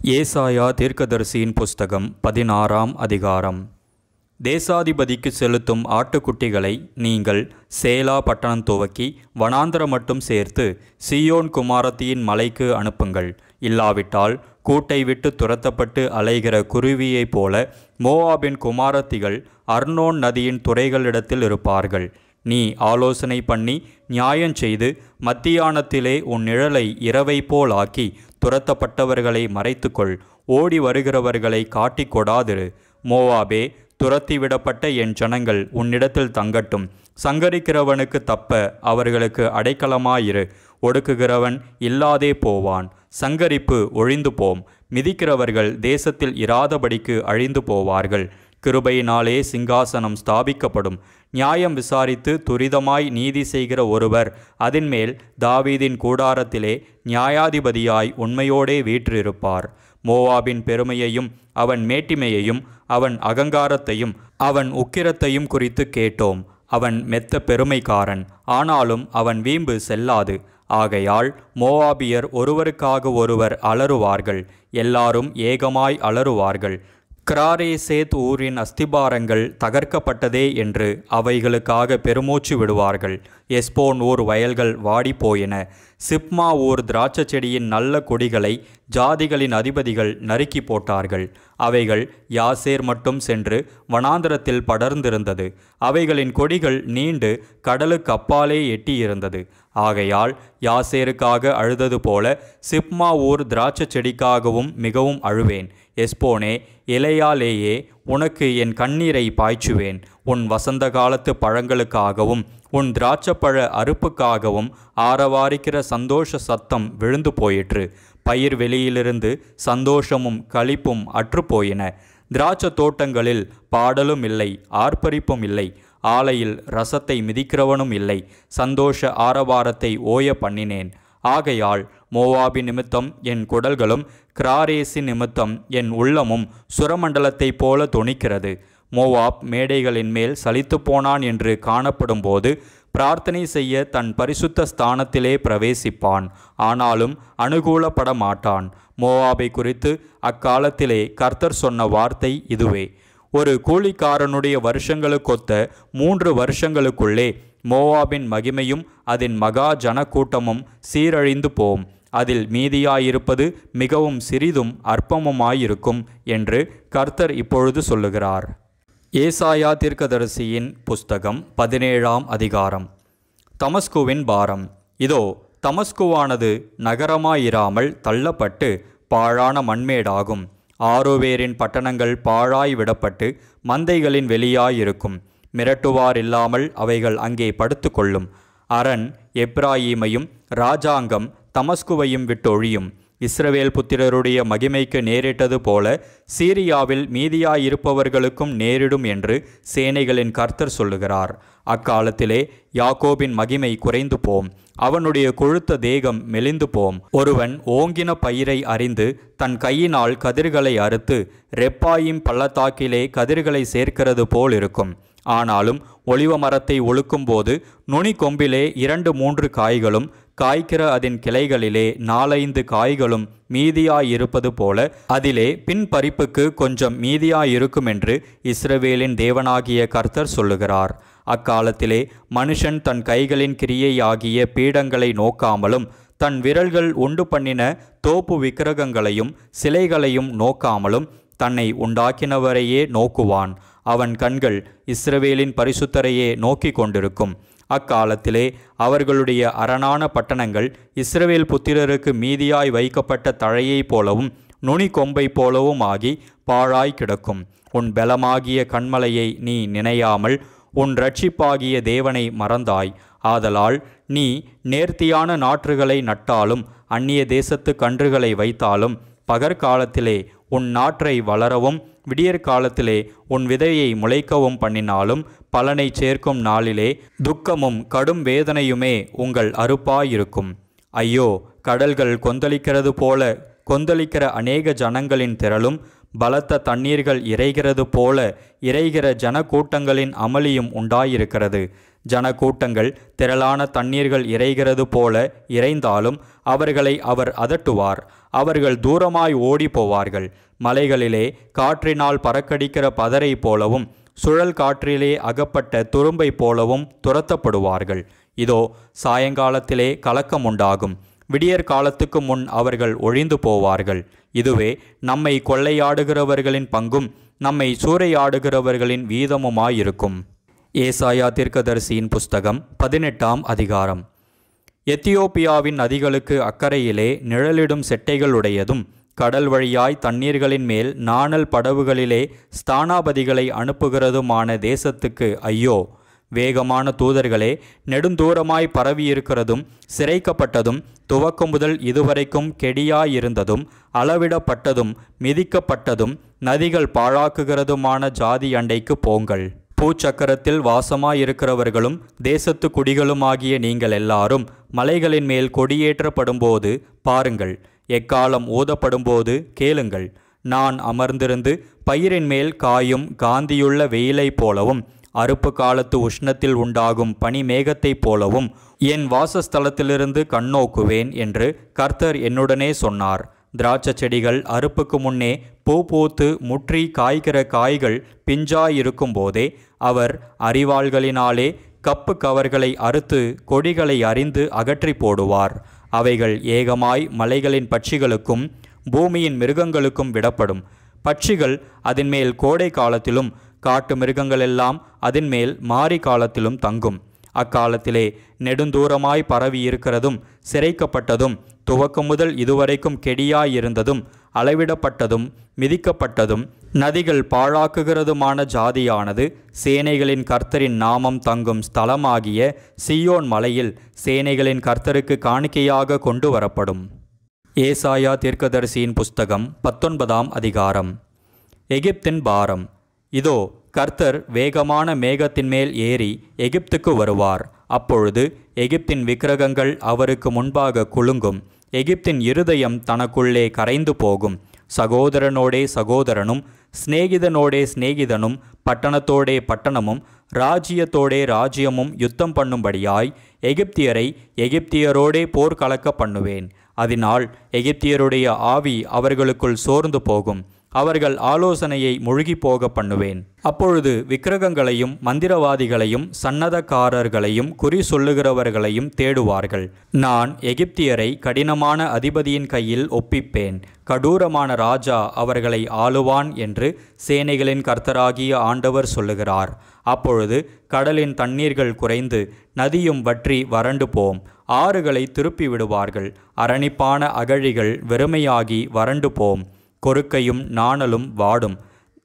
ஏசாயா தீர்க்கதரிசியின் புஸ்தகம் 16ஆம் அதிகாரம். தேசாதிபதிக்கு செலுத்தும் ஆட்டுக்குட்டிகளை நீங்கள் சேலா பட்டணம் துவக்கி வனாந்தரம் மட்டும் சேர்த்து சீயோன் குமாரத்தியின் மலைக்கு அனுப்புங்கள். இல்லாவிட்டால் கூட்டை விட்டு துரத்தப்பட்டு அலைகிற குருவியைப் போல மோவாபின் குமாரத்திகள் அர்னோன் நதியின் துறைகளிடத்தில் இருப்பார்கள். நீ ஆலோசனை பண்ணி நியாயஞ்செய்து மத்தியானத்திலே உன் நிழலை இரவைப் போல் ஆக்கி துரத்தப்பட்டவர்களை மறைத்துக்கொள். ஓடி வருகிறவர்களை காட்டிக் கொடாதிரு. மோவாபே, துரத்திவிடப்பட்ட என் ஜனங்கள் உன்னிடத்தில் தங்கட்டும். சங்கரிக்கிறவனுக்கு தப்ப அவர்களுக்கு அடைக்கலமாயிரு. ஒடுக்குகிறவன் இல்லாதே போவான். சங்கரிப்பு ஒழிந்து போம். மிதிக்கிறவர்கள் தேசத்தில் இராதபடிக்கு அழிந்து போவார்கள். கிருபையினாலே சிங்காசனம் ஸ்தாபிக்கப்படும். நியாயம் விசாரித்து துரிதமாய் நீதி செய்கிற ஒருவர் அதின்மேல் தாவீதின் கூடாரத்திலே நியாயாதிபதியாய் உண்மையோடே வீற்றிருப்பார். மோவாபின் பெருமையையும் அவன் மேட்டிமையையும் அவன் அகங்காரத்தையும் அவன் உக்கிரத்தையும் குறித்து கேட்டோம். அவன் மெத்த பெருமைக்காரன், ஆனாலும் அவன் வீம்பு செல்லாது. ஆகையால் மோவாபியர் ஒருவருக்காக ஒருவர் அலறுவார்கள். எல்லாரும் ஏகமாய் அலறுவார்கள். கிராரேசேத் ஊரின் அஸ்திபாரங்கள் தகர்க்கப்பட்டதே என்று அவைகளுக்காக பெருமூச்சு விடுவார்கள். எஸ்போன் ஊர் வயல்கள் வாடிப்போயின. சிப்மா ஊர் திராட்சை செடியின் நல்ல கொடிகளை ஜாதிகளின் அதிபதிகள் நறுக்கி போட்டார்கள். அவைகள் யாசேர் மட்டும் சென்று வனாந்தரத்தில் படர்ந்திருந்தது. அவைகளின் கொடிகள் நீண்டு கடலுக்கு அப்பாலே எட்டியிருந்தது. ஆகையால் யாசேருக்காக அழுதது போல சிப்மா ஊர் திராட்சை செடிக்காகவும் மிகவும் அழுவேன். எஸ்போனே, இலையாலேயே உனக்கு என் கண்ணீரை பாய்ச்சுவேன். உன் வசந்த காலத்து பழங்களுக்காகவும் உன் திராட்சப்பழ அறுப்புக்காகவும் ஆரவாரிக்கிற சந்தோஷ சத்தம் விழுந்து போயிற்று. பயிர் வெளியிலிருந்து சந்தோஷமும் களிப்பும் அற்றுப்போயின. திராட்சை தோட்டங்களில் பாடலும் இல்லை, ஆர்ப்பரிப்பும் இல்லை. ஆலையில் ரசத்தை மிதிக்கிறவனும் இல்லை. சந்தோஷ ஆரவாரத்தை ஓய பண்ணினேன். ஆகையால் மோவாபி நிமித்தம் என் குடல்களும் கிராரேசி நிமித்தம் என் உள்ளமும் சுரமண்டலத்தைப் போல தொனிக்கிறது. மோவாப் மேடைகளின் மேல் சலித்து போனான் என்று காணப்படும்போது பிரார்த்தனை செய்ய தன் பரிசுத்த ஸ்தானத்திலே பிரவேசிப்பான். ஆனாலும் அனுகூலப்பட மாட்டான். மோவாபை குறித்து அக்காலத்திலே கர்த்தர் சொன்ன வார்த்தை இதுவே: ஒரு கூலிக்காரனுடைய வருஷங்களுக்கொத்த 3 வருஷங்களுக்குள்ளே மோவாபின் மகிமையும் அதன் மகா ஜனக்கூட்டமும் சீரழிந்து போம். அதில் மீதியாயிருப்பது மிகவும் சிறிதும் அற்பமுமாயிருக்கும் என்று கர்த்தர் இப்பொழுது சொல்லுகிறார். ஏசாயா தீர்க்கதரிசியின் புஸ்தகம் 17ஆம் அதிகாரம். தமஸ்குவின் பாரம். இதோ, தமஸ்குவானது நகரமாயிராமல் தள்ளப்பட்டு பாழான மண்மேடாகும். ஆரோவேரின் பட்டணங்கள் பாழாய் விடப்பட்டு மந்தைகளின் வெளியாயிருக்கும். மிரட்டுவார் இல்லாமல் அவைகள் அங்கே படுத்து கொள்ளும். அரண் எப்ராயீமையும் ராஜாங்கம் தமஸ்குவையும் விட்டொழியும். இஸ்ரவேல் புத்திரருடைய மகிமைக்கு நேரிட்டது போல சீரியாவில் மீதியாயிருப்பவர்களுக்கும் நேரிடும் என்று சேனைகளின் கர்த்தர் சொல்லுகிறார். அக்காலத்திலே யாக்கோபின் மகிமை குறைந்து போம். அவனுடைய கொழுத்த தேகம் மெலிந்து போம். ஒருவன் ஓங்கின பயிரை அறிந்து தன் கையினால் கதிர்களை அறுத்து ரெப்பாயிம் பள்ளத்தாக்கிலே கதிர்களை சேர்க்கிறது போல் இருக்கும். ஆனாலும் ஒலிவ மரத்தை ஒழுக்கும்போது நுனி கொம்பிலே 2-3 காய்களும் காய்க்கிற அதன் கிளைகளிலே 4-5 காய்களும் மீதியாயிருப்பது போல அதிலே பின் பறிப்புக்கு கொஞ்சம் மீதியாயிருக்கும் என்று இஸ்ரவேலின் தேவனாகிய கர்த்தர் சொல்லுகிறார். அக்காலத்திலே மனுஷன் தன் கைகளின் கிரியையாகிய பீடங்களை நோக்காமலும் தன் விரல்கள் உண்டு பண்ணின தோப்பு விக்கிரகங்களையும் சிலைகளையும் நோக்காமலும் தன்னை உண்டாக்கினவரையே நோக்குவான். அவன் கண்கள் இஸ்ரவேலின் பரிசுத்தரையே நோக்கி கொண்டிருக்கும். அக்காலத்திலே அவர்களுடைய அரணான பட்டணங்கள் இஸ்ரவேல் புத்திரருக்கு மீதியாய் வைக்கப்பட்ட தழையைப் போலவும் நுனி கொம்பை போலவும் ஆகி பாழாய் கிடக்கும். உன் பலமாகிய கண்மலையை நீ நினையாமல் உன் இரட்சிப்பாகிய தேவனை மறந்தாய். ஆதலால் நீ நேர்த்தியான நாற்றுகளை நட்டாலும் அந்நிய தேசத்து கன்றுகளை வைத்தாலும் பகற்காலத்திலே உன் நாற்றை வளரவும் விடியற்காலத்திலே உன் விதையை முளைக்கவும் பண்ணினாலும் பலனை சேர்க்கும் நாளிலே துக்கமும் கடும் வேதனையுமே உங்கள் அறுப்பாயிருக்கும். ஐயோ, கடல்கள் கொந்தளிக்கிறது போல கொந்தளிக்கிற அநேக ஜனங்களின் திரளும் பலத்த தண்ணீர்கள் இறைகிறது போல இறைகிற ஜனக்கூட்டங்களின் அமளியும் உண்டாயிருக்கிறது. ஜனக்கூட்டங்கள் திரளான தண்ணீர்கள் இறைகிறது போல இறைந்தாலும் அவர்களை அவர் அதட்டுவார். அவர்கள் தூரமாய் ஓடி போவார்கள். மலைகளிலே காற்றினால் பறக்கடிக்கிற பதரை போலவும் சுழல் காற்றிலே அகப்பட்ட துரும்பை போலவும் துரத்தப்படுவார்கள். இதோ சாயங்காலத்திலே கலக்கம் உண்டாகும். விடியற் காலத்துக்கு முன் அவர்கள் ஒழிந்து போவார்கள். இதுவே நம்மை கொள்ளையாடுகிறவர்களின் பங்கும் நம்மை சூறையாடுகிறவர்களின் வீதமுமாயிருக்கும். ஏசாயா தீர்க்கதரிசியின் புஸ்தகம் 18ஆம் அதிகாரம். எத்தியோப்பியாவின் நதிகளுக்கு அக்கறையிலே நிழலிடும் செட்டைகளுடையதும் கடல் வழியாய் தண்ணீர்களின் மேல் நாணல் படவுகளிலே ஸ்தானாபதிகளை அனுப்புகிறதுமான தேசத்துக்கு ஐயோ! வேகமான தூதர்களே, நெடுந்தூரமாய் பரவியிருக்கிறதும் சிறைக்கப்பட்டதும் துவக்கம் முதல் இதுவரைக்கும் கெடியாயிருந்ததும் அளவிடப்பட்டதும் மிதிக்கப்பட்டதும் நதிகள் பாழாக்குகிறதுமான ஜாதி அண்டைக்கு போங்கள். பூச்சக்கரத்தில் வாசமாயிருக்கிறவர்களும் தேசத்து குடிகளுமாகிய நீங்கள் எல்லாரும் மலைகளின் மேல் கொடியேற்றப்படும்போது பாருங்கள், எக்காலம் ஊதப்படும்போது கேளுங்கள். நான் அமர்ந்திருந்து பயிரின் மேல் காயும் காந்தியுள்ள வெயிலைப் போலவும் அறுப்பு காலத்து உஷ்ணத்தில் உண்டாகும் பனி மேகத்தைப் போலவும் என் வாசஸ்தலத்திலிருந்து கண்ணோக்குவேன் என்று கர்த்தர் என்னுடனே சொன்னார். திராட்சை செடிகள் அறுப்புக்கு முன்னே பூ பூத்து முற்றி காய்கிற காய்கள் பிஞ்சாயிருக்கும் போதே அவர் அரிவாள்களினாலே கப்பு கவர்களை அறுத்து கொடிகளை அரிந்து அகற்றி போடுவார். அவைகள் ஏகமாய் மலைகளின் பட்சிகளுக்கும் பூமியின் மிருகங்களுக்கும் விடப்படும். பட்சிகள் அதன்மேல் கோடை காலத்திலும் காட்டு மிருகங்களெல்லாம் அதன்மேல் மாரி காலத்திலும் தங்கும். அக்காலத்திலே நெடுந்தூரமாய் பரவி இருக்கிறதும் சிறைக்கப்பட்டதும் துவக்கம் முதல் இதுவரைக்கும் கெடியாயிருந்ததும் அளவிடப்பட்டதும் மிதிக்கப்பட்டதும் நதிகள் பாழாக்குகிறதுமான ஜாதியானது சேனைகளின் கர்த்தரின் நாமம் தங்கும் ஸ்தலமாகிய சீயோன் மலையில் சேனைகளின் கர்த்தருக்கு காணிக்கையாக கொண்டு வரப்படும். ஏசாயா தீர்க்கதரிசியின் புஸ்தகம் 19ஆம் அதிகாரம். எகிப்தின் பாரம். இதோ கர்த்தர் வேகமான மேகத்தின் மேல் ஏறி எகிப்துக்கு வருவார். அப்பொழுது எகிப்தின் விக்கிரகங்கள் அவருக்கு முன்பாக குலுங்கும். எகிப்தின் இருதயம் தனக்குள்ளே கரைந்து போகும். சகோதரனோடே சகோதரனும் சிநேகிதனோடே சிநேகிதனும் பட்டணத்தோடே பட்டணமும் ராஜ்யத்தோடே ராஜ்யமும் யுத்தம் பண்ணும்படியாய் எகிப்தியரை எகிப்தியரோடே போர்க்கலக்க பண்ணுவேன். அதனால் எகிப்தியருடைய ஆவி அவர்களுக்குள் சோர்ந்து போகும். அவர்கள் ஆலோசனையை முழுகி போக பண்ணுவேன். அப்பொழுது விக்கிரகங்களையும் மந்திரவாதிகளையும் சன்னதக்காரர்களையும் குறி சொல்லுகிறவர்களையும் தேடுவார்கள். நான் எகிப்தியரை கடினமான அதிபதியின் கையில் ஒப்பிப்பேன். கடூரமான ராஜா அவர்களை ஆளுவான் என்று சேனைகளின் கர்த்தராகிய ஆண்டவர் சொல்லுகிறார். அப்பொழுது கடலின் தண்ணீர்கள் குறைந்து நதியும் வற்றி வறண்டு போம். ஆறுகளை திருப்பி விடுவார்கள். அரணிப்பான அகழிகள் வெறுமையாகி வறண்டு போம். கொறுக்கையும் நாணலும் வாடும்.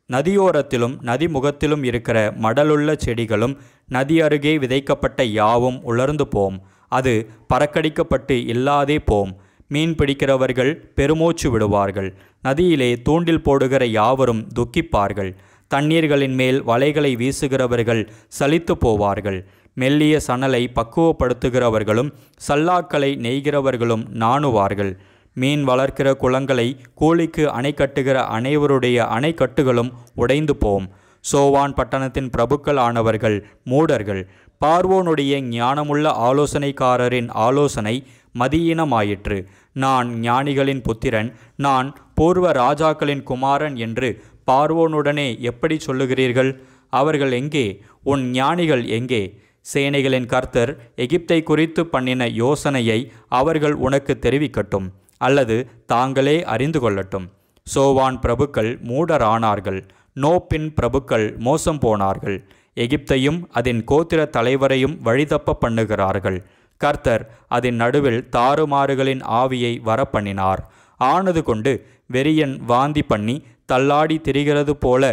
நதியோரத்திலும் நதிமுகத்திலும் இருக்கிற மடலுள்ள செடிகளும் நதி அருகே விதைக்கப்பட்ட யாவும் உலர்ந்து போம். அது பறக்கடிக்கப்பட்டு இல்லாதே போம். மீன் பிடிக்கிறவர்கள் பெருமூச்சு விடுவார்கள். நதியிலே தூண்டில் போடுகிற யாவரும் துக்கிப்பார்கள். தண்ணீர்களின் மேல் வலைகளை வீசுகிறவர்கள் சலித்து போவார்கள். மெல்லிய சணலை பக்குவப்படுத்துகிறவர்களும் சல்லாக்களை நெய்கிறவர்களும் நாணுவார்கள். மீன் வளர்க்கிற குளங்களை கூலிக்கு அணை கட்டுகிற அனைவருடைய அணைக்கட்டுகளும் உடைந்து போம். சோவான் பட்டணத்தின் பிரபுக்கள் ஆனவர்கள் மூடர்கள். பார்வோனுடைய ஞானமுள்ள ஆலோசனைக்காரரின் ஆலோசனை மதியீனமாயிற்று. நான் ஞானிகளின் புத்திரன், நான் பூர்வ ராஜாக்களின் குமாரன் என்று பார்வோனுடனே எப்படி சொல்லுகிறீர்கள்? அவர்கள் எங்கே? உன் ஞானிகள் எங்கே? சேனைகளின் கர்த்தர் எகிப்தை குறித்து பண்ணின யோசனையை அவர்கள் உனக்கு தெரிவிக்கட்டும், அல்லது தாங்களே அறிந்து கொள்ளட்டும். சோவான் பிரபுக்கள் மூடரானார்கள். நோப்பின் பிரபுக்கள் மோசம் போனார்கள். எகிப்தையும் அதன் கோத்திர தலைவரையும் வழிதப்ப பண்ணுகிறார்கள். கர்த்தர் அதன் நடுவில் தாறுமாறுகளின் ஆவியை வரப்பண்ணினார். ஆனது கொண்டு வெறியன் வாந்தி பண்ணி தள்ளாடி திரிகிறது போல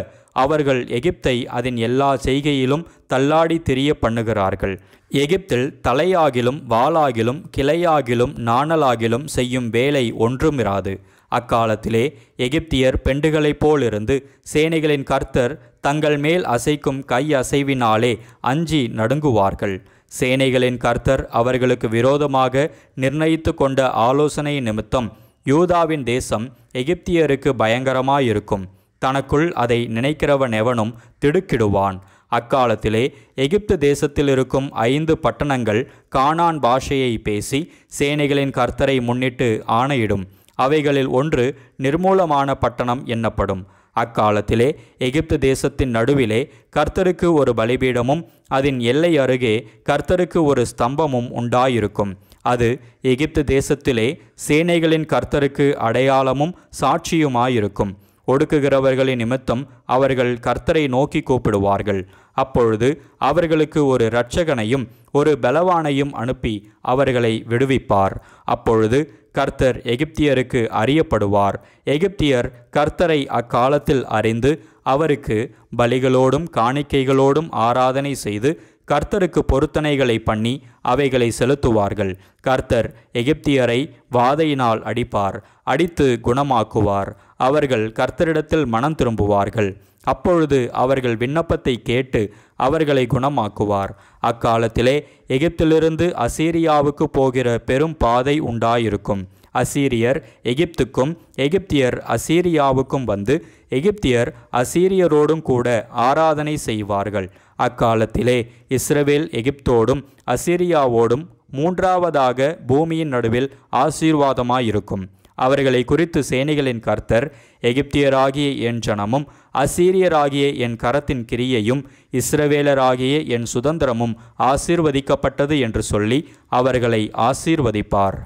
அவர்கள் எகிப்தை அதன் எல்லா செய்கையிலும் தள்ளாடி திரிய பண்ணுகிறார்கள். எகிப்தில் தலையாகிலும் வாளாகிலும் கிளையாகிலும் நாணலாகிலும் செய்யும் வேலை ஒன்றுமிராது. அக்காலத்திலே எகிப்தியர் பெண்டுகளைப் போலிருந்து சேனைகளின் கர்த்தர் தங்கள் மேல் அசைக்கும் கை அசைவினாலே அஞ்சி நடுங்குவார்கள். சேனைகளின் கர்த்தர் அவர்களுக்கு விரோதமாக நிர்ணயித்து கொண்ட ஆலோசனை நிமித்தம் யூதாவின் தேசம் எகிப்தியருக்கு பயங்கரமாயிருக்கும். தனக்குள் அதை நினைக்கிறவன் எவனும் திடுக்கிடுவான். அக்காலத்திலே எகிப்து தேசத்தில் இருக்கும் 5 பட்டணங்கள் கானான் பாஷையை பேசி சேனைகளின் கர்த்தரை முன்னிட்டு ஆணையிடும். அவைகளில் ஒன்று நிர்மூலமான பட்டணம் என்னப்படும். அக்காலத்திலே எகிப்து தேசத்தின் நடுவிலே கர்த்தருக்கு ஒரு பலிபீடமும் அதன் எல்லை அருகே கர்த்தருக்கு ஒரு ஸ்தம்பமும் உண்டாயிருக்கும். அது எகிப்து தேசத்திலே சேனைகளின் கர்த்தருக்கு அடையாளமும் சாட்சியுமாயிருக்கும். ஒடுக்குகிறவர்களின் நிமித்தம் அவர்கள் கர்த்தரை நோக்கி கூப்பிடுவார்கள். அப்பொழுது அவர்களுக்கு ஒரு இரட்சகனையும் ஒரு பலவானையும் அனுப்பி அவர்களை விடுவிப்பார். அப்பொழுது கர்த்தர் எகிப்தியருக்கு அறியப்படுவார். எகிப்தியர் கர்த்தரை அக்காலத்தில் அறிந்து அவருக்கு பலிகளோடும் காணிக்கைகளோடும் ஆராதனை செய்து கர்த்தருக்கு பொருத்தனைகளை பண்ணி அவைகளை செலுத்துவார்கள். கர்த்தர் எகிப்தியரை வாதையினால் அடிப்பார், அடித்து குணமாக்குவார். அவர்கள் கர்த்தரிடத்தில் மனம் திரும்புவார்கள். அப்பொழுது அவர்கள் விண்ணப்பத்தை கேட்டு அவர்களை குணமாக்குவார். அக்காலத்திலே எகிப்திலிருந்து அசீரியாவுக்கு போகிற பெரும் பாதை உண்டாயிருக்கும். அசீரியர் எகிப்துக்கும் எகிப்தியர் அசீரியாவுக்கும் வந்து எகிப்தியர் அசீரியரோடும் கூட ஆராதனை செய்வார்கள். அக்காலத்திலே இஸ்ரவேல் எகிப்தோடும் அசீரியாவோடும் 3வது பூமியின் நடுவில் ஆசீர்வாதமாயிருக்கும். அவர்களை குறித்து சேனைகளின் கர்த்தர் எகிப்தியராகிய என் ஜனமும் அசீரியராகிய என் கரத்தின் கிரியையும் இஸ்ரவேலராகிய என் சுதந்திரமும் ஆசீர்வதிக்கப்பட்டது என்று சொல்லி அவர்களை ஆசீர்வதிப்பார்.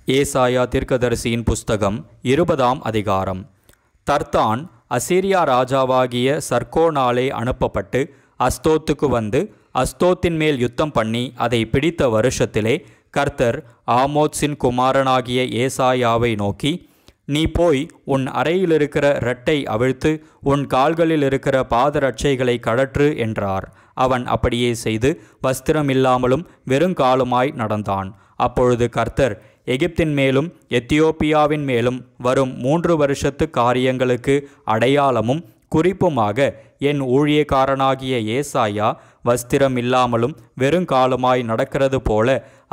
ஏசாயா தீர்க்கதரிசியின் புஸ்தகம் 20ஆம் அதிகாரம். தர்த்தான் அசீரியா ராஜாவாகிய சர்கோனாலே அனுப்பப்பட்டு அஸ்தோத்துக்கு வந்து அஸ்தோத்தின் மேல் யுத்தம் பண்ணி அதை பிடித்த வருஷத்திலே கர்த்தர் ஆமோத்சின் குமாரனாகிய ஏசாயாவை நோக்கி, நீ போய் உன் அறையில் இருக்கிற இரட்டை அவிழ்த்து உன் கால்களில் இருக்கிற பாதரட்சைகளை கழற்று என்றார். அவன் அப்படியே செய்து வஸ்திரமில்லாமலும் வெறுங்காலுமாய் நடந்தான். அப்பொழுது கர்த்தர் எகிப்தின் மேலும் எத்தியோப்பியாவின் மேலும் வரும் 3 வருஷத்து காரியங்களுக்கு அடையாளமும் குறிப்புமாக என் ஊழியக்காரனாகிய ஏசாயா வஸ்திரம் இல்லாமலும் வெறுங்காலுமாய் நடக்கிறது போல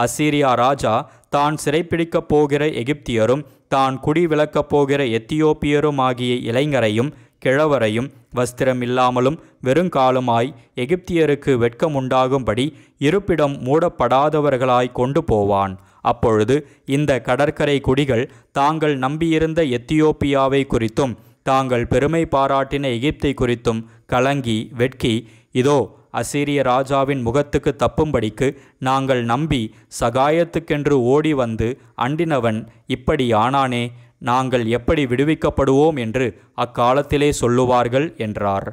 அசீரியா ராஜா தான் சிறைப்பிடிக்கப் போகிற எகிப்தியரும் தான் குடிவிலக்கப் போகிற எத்தியோப்பியரும் ஆகிய இளைஞரையும் கிழவரையும் வஸ்திரம் இல்லாமலும் வெறுங்காலுமாய் எகிப்தியருக்கு வெட்கமுண்டாகும்படி இருப்பிடம் மூடப்படாதவர்களாய் கொண்டு போவான். அப்பொழுது இந்த கடற்கரை குடிகள் தாங்கள் நம்பியிருந்த எத்தியோப்பியாவை குறித்தும் தாங்கள் பெருமை பாராட்டின எகிப்தை குறித்தும் கலங்கி வெட்கி, இதோ அசீரிய ராஜாவின் முகத்துக்கு தப்பும்படிக்கு நாங்கள் நம்பி சகாயத்துக்கென்று ஓடி வந்து அண்டினவன் இப்படி ஆனானே, நாங்கள் எப்படி விடுவிக்கப்படுவோம் என்று அக்காலத்திலே சொல்லுவார்கள் என்றார்.